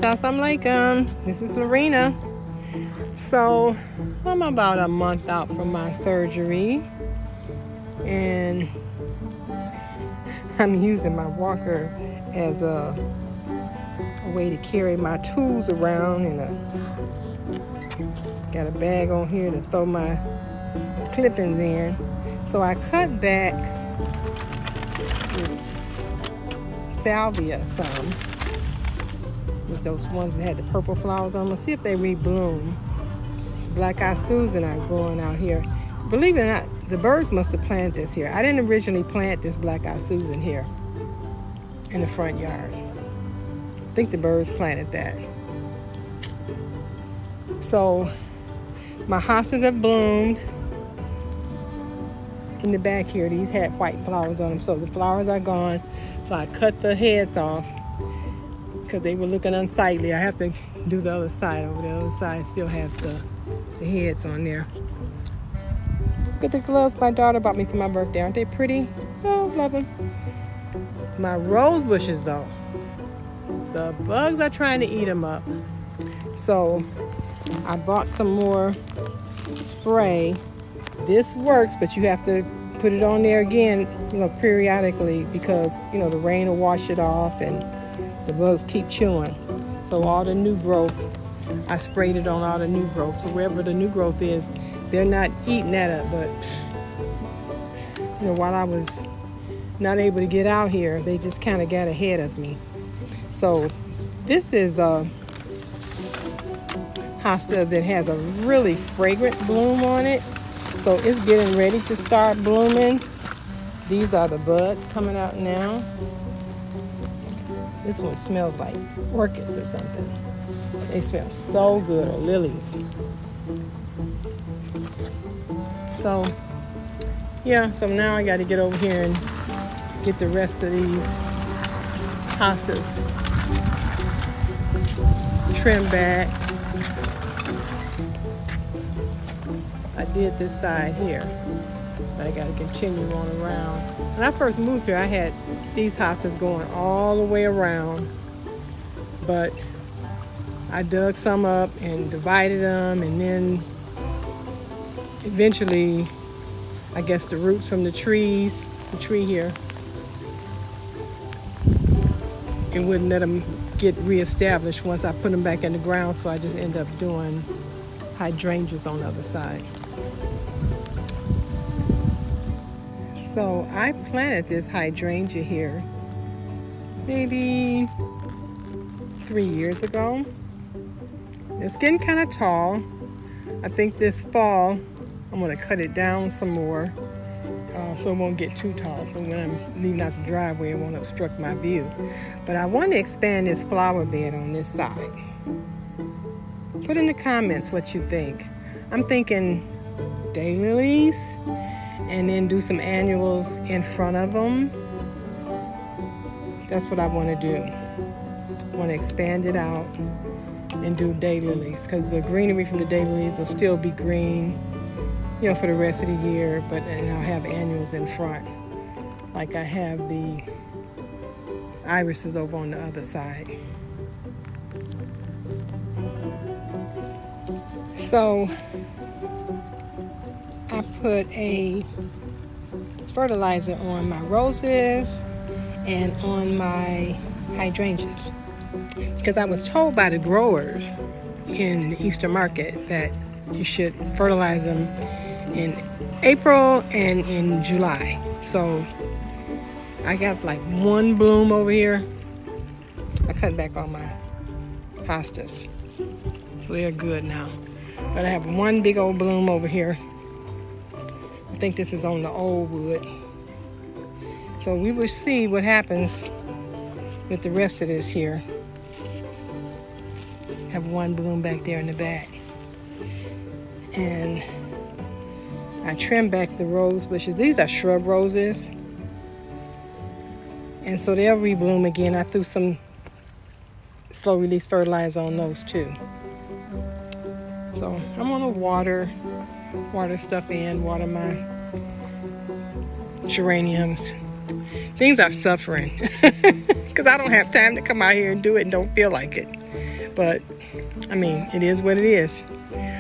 Assalamualaikum. This is Lorena. So I'm about a month out from my surgery, and I'm using my walker as a way to carry my tools around, and got a bag on here to throw my clippings in. So I cut back with salvia some, with those ones that had the purple flowers on them. Let's see if they rebloom. Black-eyed Susan are growing out here. Believe it or not, the birds must have planted this here. I didn't originally plant this Black-eyed Susan here in the front yard. I think the birds planted that. So my hostas have bloomed. In the back here, these had white flowers on them, so the flowers are gone. So I cut the heads off because they were looking unsightly. I have to do the other side. Over the other side still have the heads on there. Look at the gloves my daughter bought me for my birthday. Aren't they pretty? Oh, love them. My rose bushes though, the bugs are trying to eat them up. So I bought some more spray. This works, but you have to put it on there again, periodically, because, the rain will wash it off and the bugs keep chewing. So all the new growth, I sprayed it on all the new growth. So wherever the new growth is, they're not eating that up. But, while I was not able to get out here, they just kind of got ahead of me. So this is a hosta that has a really fragrant bloom on it. So it's getting ready to start blooming. These are the buds coming out now. This one smells like orchids or something. They smell so good, or lilies. So, yeah, so now I got to get over here and get the rest of these hostas trimmed back. I did this side here, but I got to continue on around. When I first moved here, I had these hostas going all the way around, but I dug some up and divided them, and then eventually, I guess the roots from the tree here, it wouldn't let them get reestablished once I put them back in the ground, so I just end up doing hydrangeas on the other side. So I planted this hydrangea here maybe 3 years ago. It's getting kind of tall. I think this fall I'm going to cut it down some more so it won't get too tall. So when I'm leaving out the driveway, it won't obstruct my view. But I want to expand this flower bed on this side. Put in the comments what you think. I'm thinking daylilies, and then do some annuals in front of them. That's what I want to do. I want to expand it out and do daylilies, because the greenery from the daylilies will still be green, for the rest of the year, and I'll have annuals in front, like I have the irises over on the other side. So I put a fertilizer on my roses and on my hydrangeas, because I was told by the growers in the Eastern market that you should fertilize them in April and in July. So I got like one bloom over here. I cut back on my hostas, so they're good now. But I have one big old bloom over here. I think this is on the old wood. So we will see what happens with the rest of this here. Have one bloom back there in the back. And I trimmed back the rose bushes. These are shrub roses. And so they'll rebloom again. I threw some slow release fertilizer on those too. So I'm gonna water stuff in, water my geraniums. Things are suffering because I don't have time to come out here and do it and don't feel like it. But I mean, it is what it is.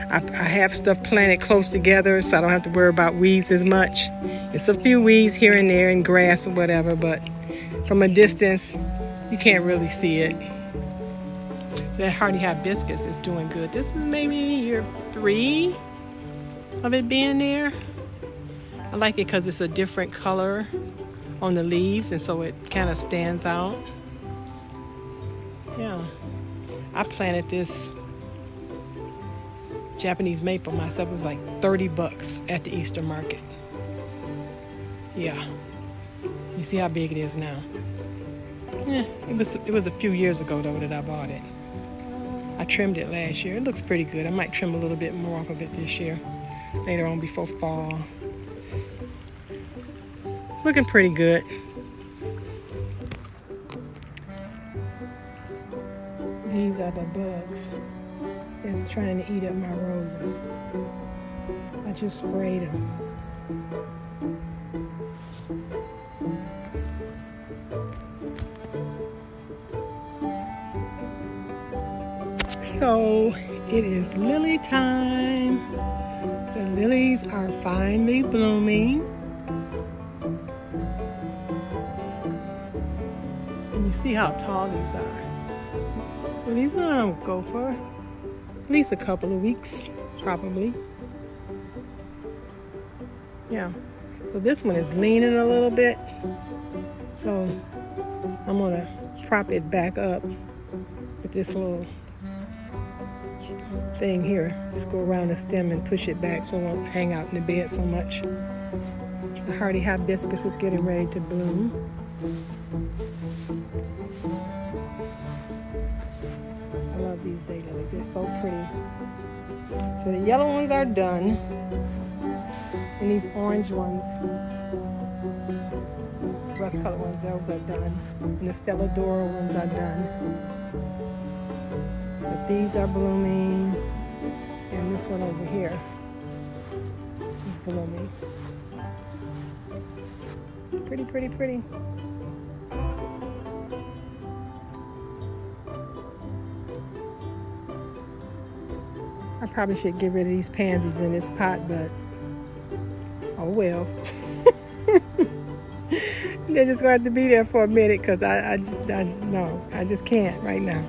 I have stuff planted close together, so I don't have to worry about weeds as much. It's a few weeds here and there and grass or whatever, but from a distance, you can't really see it. That hardy hibiscus is doing good. This is maybe year 3 of it being there. I like it because it's a different color on the leaves, and so it kind of stands out. Yeah, I planted this Japanese maple myself. It was like 30 bucks at the Easter market. Yeah, you see how big it is now. Yeah, it was a few years ago though that I bought it. I trimmed it last year. It looks pretty good. I might trim a little bit more off of it this year, later on before fall. Looking pretty good. These are the bugs that's trying to eat up my roses. I just sprayed them. So it is lily time. The lilies are finally blooming. And you see how tall these are. So these are gonna go for at least a couple of weeks, probably. Yeah. So this one is leaning a little bit. So I'm gonna prop it back up with this little thing here. Just go around the stem and push it back so it won't hang out in the bed so much. The hardy hibiscus is getting ready to bloom. I love these daylilies. They're so pretty. So the yellow ones are done. And these orange ones, rust color ones, those are done. And the Stella D'oro ones are done. But these are blooming. And this one over here is blooming. Pretty, pretty, pretty. I probably should get rid of these pansies in this pot, but oh well. They're just going to have to be there for a minute because I just can't right now.